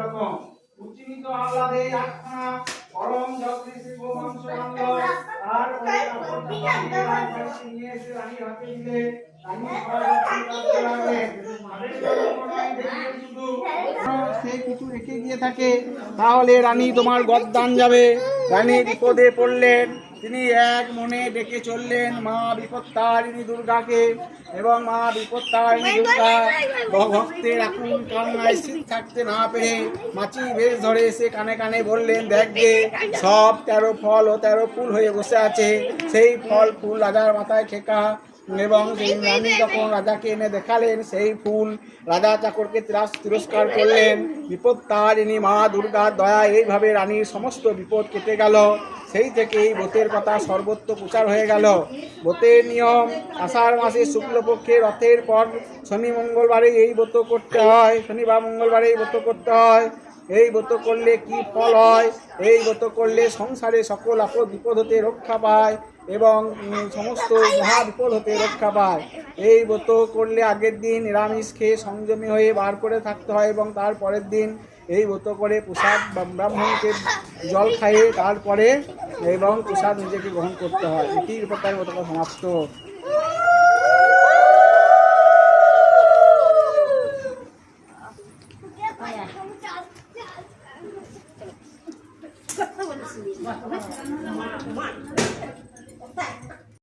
রকম উচ্চিত আহ্লাদে আখ্যানা পরম যত্নে সে গোমাংস আনলো। তারপরে নিয়ে এসে রানীর হাতে দিলে। রানী সে কিছু রেখে গিয়ে থাকে তাহলে রানী তোমার গদ্দান যাবে। রানী বিপদে পড়লেন, তিনি এক মনে ডেকে চললেন মা বিপত্তারিণী দুর্গাকে, এবং মা বিপত্তারিণী দুর্গা ভক্তের আকুল কান্নায় স্থির থাকতে না পেরে মাছি বেশ ধরে এসে কানে কানে বললেন, দেখ গে সব 13 ফল ও 13 ফুল হয়ে বসে আছে। সেই ফল ফুল রাজার মাথায় ঠেকা, এবং সেই রানী যখন রাজাকে এনে দেখালেন সেই ফুল, রাজা চাকরকে তিরস্কার করলেন। বিপত্তারিণী মা দুর্গার দয়া এইভাবে রানীর সমস্ত বিপদ কেটে গেল। সেই থেকেই ব্রতের কথা সর্বত্র প্রচার হয়ে গেল। ব্রতের নিয়ম, আষাঢ় মাসে শুক্লপক্ষে রথের পর শনি মঙ্গলবারে এই ব্রত করতে হয়, শনিবার মঙ্গলবারে এই ব্রত করতে হয়। এই ব্রত করলে কি ফল হয়? এই ব্রত করলে সংসারে সকল আপদ বিপদ হতে রক্ষা পায় এবং সমস্ত মহা বিপদ হতে রক্ষা পায়। এই ব্রত করলে আগের দিন নিরামিষ খেয়ে সংযমী হয়ে বার করে থাকতে হয়, এবং তারপরের দিন এই ব্রত করে প্রসাদ ব্রাহ্মণকে জল খাইয়ে তারপরে এবং প্রসাদ নিজেকে গ্রহণ করতে হয়। এটির প্রকার ব্রতটা সমাপ্ত। কথা বলেছিলি